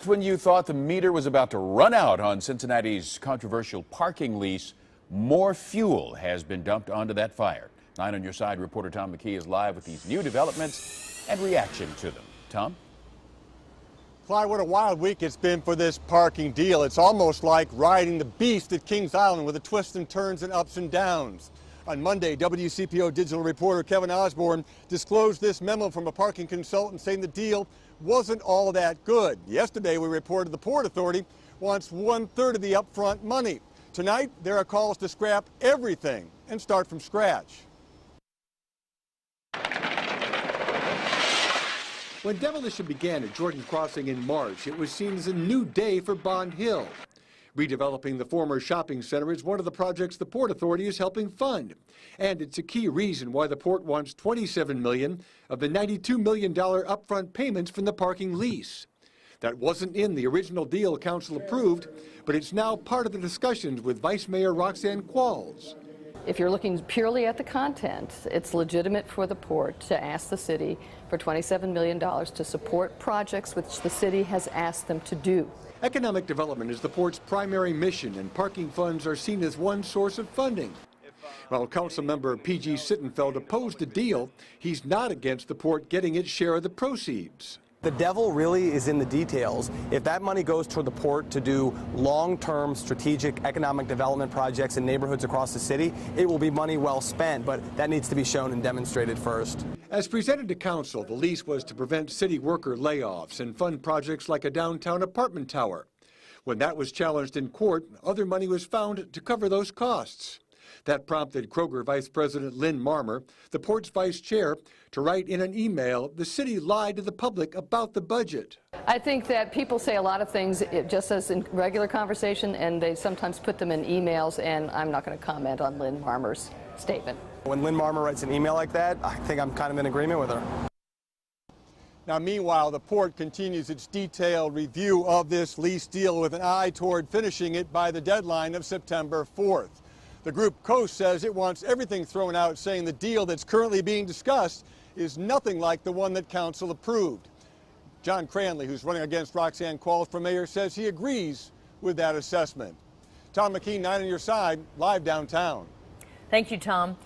Just when you thought the meter was about to run out on Cincinnati's controversial parking lease, more fuel has been dumped onto that fire. 9 on your side reporter Tom McKee is live with these new developments and reaction to them. Tom? Clyde, what a wild week it's been for this parking deal. It's almost like riding the beast at Kings Island with the twists and turns and ups and downs. On Monday, WCPO digital reporter Kevin Osborne disclosed this memo from a parking consultant saying the deal wasn't all that good. Yesterday, we reported the Port Authority wants 1/3 of the upfront money. Tonight, there are calls to scrap everything and start from scratch. When demolition began at Jordan Crossing in March, it was seen as a new day for Bond Hill. Redeveloping the former shopping center is one of the projects the Port Authority is helping fund. And it's a key reason why the port wants $27 million of the $92 million upfront payments from the parking lease. That wasn't in the original deal council approved, but it's now part of the discussions with Vice Mayor Roxanne Qualls. If you're looking purely at the content, it's legitimate for the port to ask the city for $27 million to support projects which the city has asked them to do. Economic development is the port's primary mission, and parking funds are seen as one source of funding. While Councilmember P.G. Sittenfeld opposed the deal, he's not against the port getting its share of the proceeds. The devil really is in the details. If that money goes toward the port to do long-term strategic economic development projects in neighborhoods across the city, it will be money well spent, but that needs to be shown and demonstrated first. As presented to council, the lease was to prevent city worker layoffs and fund projects like a downtown apartment tower. When that was challenged in court, other money was found to cover those costs. That prompted Kroger Vice President Lynn Marmer, the port's vice chair, to write in an email, the city lied to the public about the budget. I think that people say a lot of things just as in regular conversation, and they sometimes put them in emails, and I'm not going to comment on Lynn Marmer's statement. When Lynn Marmer writes an email like that, I think I'm kind of in agreement with her. Now, meanwhile, the port continues its detailed review of this lease deal with an eye toward finishing it by the deadline of September 4th. The group Coast says it wants everything thrown out, saying the deal that's currently being discussed is nothing like the one that council approved. John Cranley, who's running against Roxanne Qualls for mayor, says he agrees with that assessment. Tom McKee, 9 on your side, live downtown. Thank you, Tom.